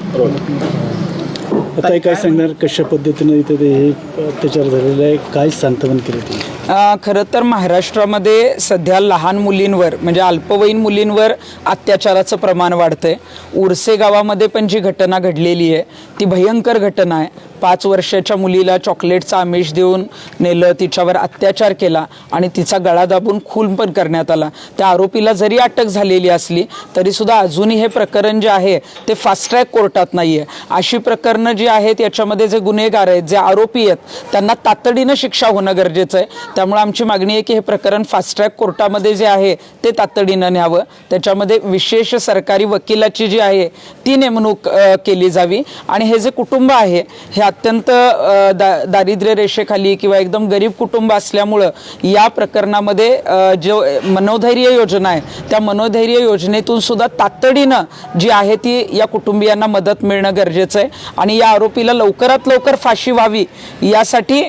आता काय सांगणार कशा पद्धतीने इथे हे अत्याचार झालेला आहे, काय सांत्वन केलं तुम्ही? खरं तर महाराष्ट्रामध्ये सध्या लहान मुलींवर म्हणजे अल्पवयीन मुलींवर अत्याचाराचं प्रमाण वाढतंय. उरसे गावामध्ये पण जी घटना घडलेली आहे ती भयंकर घटना आहे. 5 वर्षाच्या मुलीला चॉकलेटचं आमिष देऊन नेलं, तिच्यावर अत्याचार केला आणि तिचा गळा दाबून खून पण करण्यात आला. त्या आरोपीला जरी अटक झालेली असली तरीसुद्धा अजूनही हे प्रकरण जे आहे ते फास्ट ट्रॅक कोर्टात नाही आहे. अशी प्रकरणं जी आहेत याच्यामध्ये जे गुन्हेगार आहेत, जे आरोपी आहेत, त्यांना तातडीनं शिक्षा होणं गरजेचं आहे. त्यामुळे आमची मागणी आहे की हे प्रकरण फास्ट ट्रॅक कोर्टामध्ये जे आहे ते तातडीनं न्यावं. त्याच्यामध्ये विशेष सरकारी वकिलाची जी आहे ती नेमणूक केली जावी आणि हे जे कुटुंब आहे हे अत्यंत दारिद्र्य रेषेखाली किंवा एकदम गरीब कुटुंब असल्यामुळं या प्रकरणामध्ये जो मनोधैर्य योजना आहे त्या मनोधैर्य योजनेतून सुद्धा तातडीनं जी आहे ती या कुटुंबियांना मदत मिळणं गरजेचं आहे आणि या आरोपीला लवकरात लवकर फाशी व्हावी यासाठी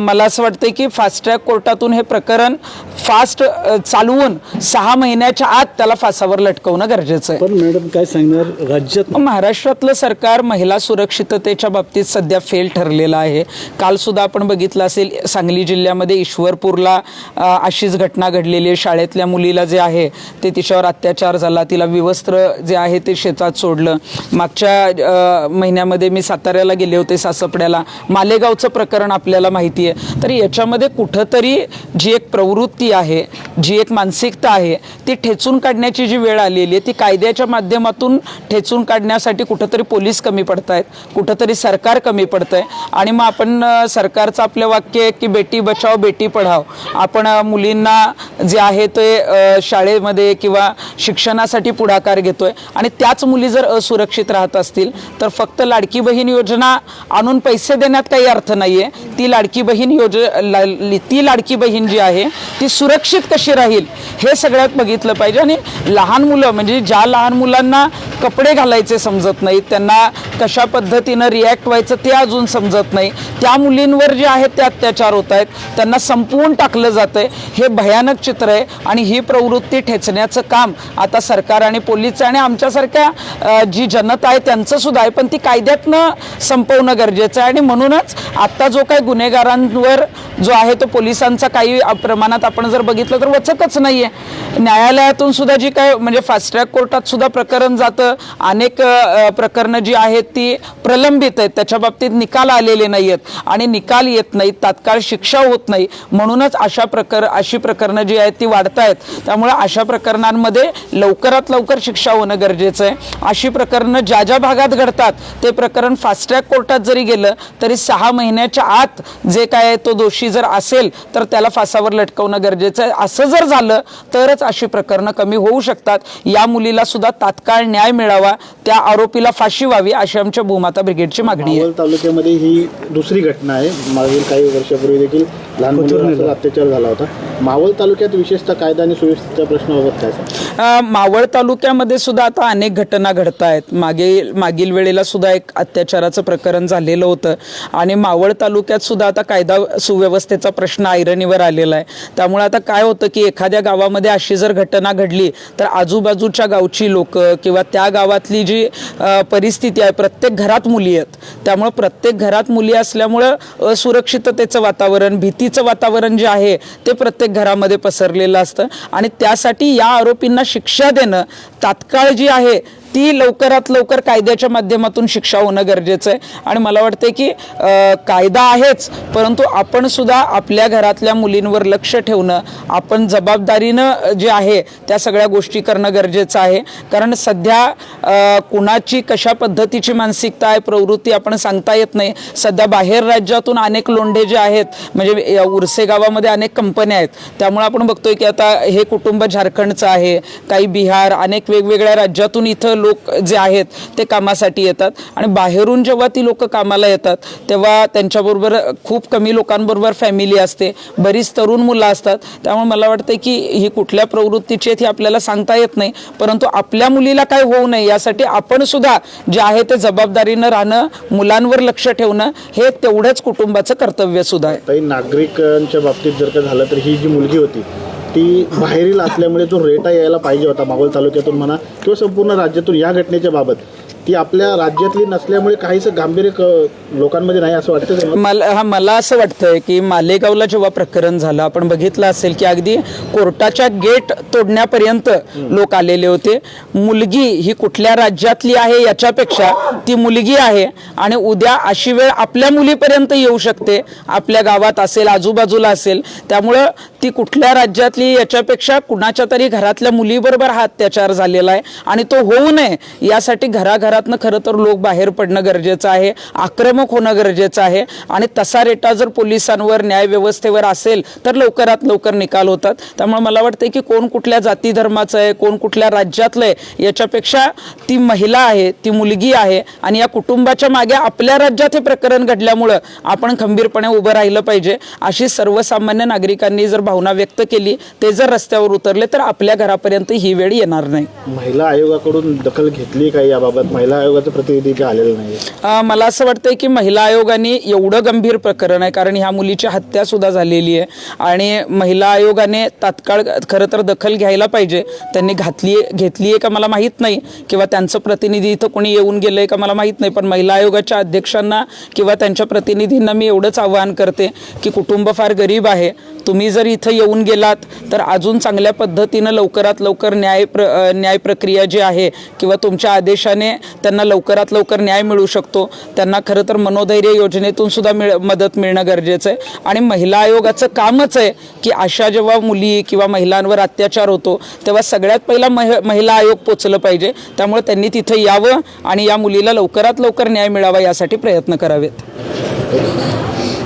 मला असं वाटतं की फास्ट ट्रॅक कोर्टातून हे प्रकरण फास्ट चालवून 6 महिन्याच्या आत त्याला फासावर लटकवणं गरजेचं आहे. पण मॅडम काय सांगणार, राज्यात महाराष्ट्रातलं सरकार महिला सुरक्षिततेच्या बाबतीत सध्या फेल ठरलेलं आहे. काल सुद्धा आपण बघितलं असेल सांगली जिल्ह्यामध्ये ईश्वरपूरला अशीच घटना घडलेली आहे. शाळेतल्या मुलीला जे आहे ते तिच्यावर अत्याचार झाला, तिला विवस्त्र जे आहे ते शेतात सोडलं. मागच्या महिन्यामध्ये मी साताऱ्याला गेले होते, सासपड्याला मालेगावचं प्रकरण आपल्याला माहिती आहे. तर याच्यामध्ये कुठंतरी जी एक प्रवृत्ती आहे, जी एक मानसिकता आहे ती ठेचून काढण्याची जी वेळ आलेली आहे ती कायद्याच्या माध्यमातून ठेचून काढण्यासाठी कुठंतरी पोलीस कमी पडत आहेत, कुठंतरी सरकार कमी पडतं आहे. आणि मग आपण सरकारचं आपलं वाक्य आहे की बेटी बचाव बेटी पढाव. आपण मुलींना जे आहे ते शाळेमध्ये किंवा शिक्षणासाठी पुढाकार घेतोय आणि त्याच मुली जर असुरक्षित राहत असतील तर फक्त लाडकी बहीण योजना आणून पैसे देण्यात काही अर्थ नाही आहे. ती लाडकी बहीण जी आहे ती सुरक्षित कशी राहील हे सगळ्यात बघितलं पाहिजे. आणि लहान मुलं म्हणजे ज्या लहान मुलांना कपडे घालायचे समजत नाहीत, त्यांना कशा पद्धतीनं रिॲक्ट व्हायचं ते अजून समजत नाही, त्या मुलींवर जे आहेत ते अत्याचार होत आहेत, त्यांना संपवून टाकलं जातंय. हे भयानक चित्र आहे आणि ही प्रवृत्ती ठेचण्याचं काम आता सरकार आणि पोलीस आणि आमच्यासारख्या जी जनता आहे त्यांचं सुद्धा आहे, पण ती कायद्यातनं संपवणं गरजेचं आहे. आणि म्हणूनच आत्ता जो काही गुन्हेगारांवर जो आहे तो पोलिसांचा काही प्रमाणात आपण जर बघितलं तर वचकच नाही आहे. न्यायालयातून सुद्धा जी काय म्हणजे फास्ट ट्रॅक कोर्टात सुद्धा प्रकरण जातं, अनेक प्रकरणं जी आहेत ती प्रलंबित आहेत, त्याच्या बाबतीत निकाल आलेले नाही आहेत आणि निकाल येत नाहीत, तात्काळ शिक्षा होत नाही. म्हणूनच अशी प्रकरणं जी आहेत ती वाढत आहेत. त्यामुळे अशा प्रकरणांमध्ये लवकरात लवकर शिक्षा होणं गरजेचं आहे. अशी प्रकरणं ज्या ज्या भागात घडतात ते प्रकरण फास्ट ट्रॅक कोर्टात जरी गेलं तरी 6 महिन्याच्या आत जे काय तो दोषी जर असेल तर त्याला फासावर लटकवणं गरजेचं आहे. असं जर झालं तरच अशी प्रकरणं कमी होऊ शकतात. या मुलीला सुद्धा तात्काळ न्याय मिळावा, त्या आरोपीला फाशी व्हावी अशी आमच्या भूमाता ब्रिगेडची मागणी आहे. मावळ तालुक्यामध्ये ही दुसरी घटना आहे. मागील काही वर्षापूर्वी देखील लहान मुलींवर अत्याचार झाला होता. मावळ तालुक्यात विशेषतः कायदा आणि सुव्यवस्थेच्या प्रश्नाबाबत काय सांगता? मावळ तालुक्यामध्ये सुद्धा आता अनेक घटना घडत आहेत. मागील वेळेला सुद्धा एक अत्याचाराचं प्रकरण झालेलं होतं आणि मावळ तालुक्यात सुद्धा आता कायदा सुव्यवस्थेचा प्रश्न ऐरणीवर आलेला आहे. त्यामुळे आता काय होतं की एखाद्या गावामध्ये अशी जर घटना घडली तर आजूबाजूच्या गावची लोक किंवा त्या गावातली जी परिस्थिती आहे, प्रत्येक घरात मुली आहेत, त्यामुळे प्रत्येक घरात मुली असल्यामुळं असुरक्षिततेचं वातावरण, भीतीचं वातावरण जे आहे ते प्रत्येक घरामध्ये पसरलेलं असतं आणि त्यासाठी या आरोपींना शिक्षा देणं तात्काळ जी आहे ती लवकरात लवकर कायद्याच्या माध्यमातून शिक्षा होणं गरजेचं आहे. आणि मला वाटतं की कायदा आहेच, परंतु आपण सुद्धा आपल्या घरातल्या मुलींवर लक्ष ठेवणं, आपण जबाबदारीनं जे आहे त्या सगळ्या गोष्टी करणं गरजेचं आहे. कारण सध्या कुणाची कशा पद्धतीची मानसिकता आहे, प्रवृत्ती आपण सांगता येत नाही. सध्या बाहेर राज्यातून अनेक लोंढे जे आहेत, म्हणजे उरसे गावामध्ये अनेक कंपन्या आहेत, त्यामुळे आपण बघतोय की आता हे कुटुंब झारखंडचं आहे, काही बिहार, अनेक वेगवेगळ्या राज्यातून इथं लोक जे आहेत ते कामासाठी येतात आणि बाहेरून जेव्हा ती लोक कामाला येतात तेव्हा त्यांच्याबरोबर खूप कमी लोकांबरोबर फॅमिली असते, बरीच तरुण मुलं असतात. त्यामुळे मला वाटतं की ही कुठल्या प्रवृत्तीची आहेत हे आपल्याला सांगता येत नाही, परंतु आपल्या मुलीला काय होऊ नये यासाठी आपण सुद्धा जे आहे ते जबाबदारीनं राहणं, मुलांवर लक्ष ठेवणं हे तेवढंच कुटुंबाचं कर्तव्य सुद्धा आहे. नागरिकांच्या बाबतीत जर का झालं तर ही जी मुलगी होती ती बाहेरील असल्यामुळे जो रेटा यायला पाहिजे होता मावळ तालुक्यातून म्हणा किंवा संपूर्ण राज्यातून या घटनेच्या बाबत ती आपल्या राज्यातली नसल्यामुळे काहीसं गांभीर्य लोकांमध्ये नाही असं वाटतं का? मला असं वाटतंय की मालेगावला जेव्हा प्रकरण झालं आपण बघितलं असेल की अगदी कोर्टाच्या गेट तोडण्यापर्यंत लोक आलेले होते. मुलगी ही कुठल्या राज्यातली आहे याच्यापेक्षा ती मुलगी आहे आणि उद्या अशी वेळ आपल्या मुलीपर्यंत येऊ शकते, आपल्या गावात असेल, आजूबाजूला असेल. त्यामुळं ती कुठल्या राज्यातली याच्यापेक्षा कुणाच्या तरी घरातल्या मुलीबरोबर हा अत्याचार झालेला आहे आणि तो होऊ नये यासाठी घराघरातनं खरं तर लोक बाहेर पडणं गरजेचं आहे, आक्रमक होणं गरजेचं आहे आणि तसा रेटा जर पोलिसांवर, न्यायव्यवस्थेवर असेल तर लवकरात लवकर निकाल होतात. त्यामुळे मला वाटतं की कोण कुठल्या जाती धर्माचं आहे, कोण कुठल्या राज्यातलं आहे याच्यापेक्षा ती महिला आहे, ती मुलगी आहे आणि या कुटुंबाच्या मागे आपल्या राज्यात हे प्रकरण घडल्यामुळं आपण खंबीरपणे उभं राहिलं पाहिजे. अशी सर्वसामान्य नागरिकांनी जर भावना व्यक्त केली, ते जर रस्त्यावर उतरले तर आपल्या घरापर्यंत ही वेळ येणार नाही. महिला आयोगाकडून दखल घेतली का याबाबत? महिला आयोगाचं प्रतिनिधी काय आलेलं नाही? मला असं वाटतंय की महिला आयोगाने एवढं गंभीर प्रकरण आहे, कारण ह्या मुलीची हत्या सुद्धा झालेली आहे आणि महिला आयोगाने तात्काळ खरं तर दखल घ्यायला पाहिजे. त्यांनी घेतली आहे का मला माहीत नाही, किंवा त्यांचं प्रतिनिधी इथं कोणी येऊन गेलंय का मला माहीत नाही, पण महिला आयोगाच्या अध्यक्षांना किंवा त्यांच्या प्रतिनिधींना मी एवढंच आवाहन करते की कुटुंब फार गरीब आहे, तुम्ही जर इथं येऊन गेलात तर अजून चांगल्या पद्धतीनं लवकरात लवकर न्याय प्रक्रिया जी आहे किंवा तुमच्या आदेशाने त्यांना लवकरात लवकर न्याय मिळू शकतो. त्यांना खरं तर मनोधैर्य योजनेतून सुद्धा मदत मिळणं गरजेचं आहे. आणि महिला आयोगाचं कामच आहे की अशा जेव्हा मुली किंवा महिलांवर अत्याचार होतो तेव्हा सगळ्यात पहिला महिला आयोग पोचलं पाहिजे. त्यामुळे त्यांनी तिथं यावं आणि या मुलीला लवकरात लवकर न्याय मिळावा यासाठी प्रयत्न करावेत.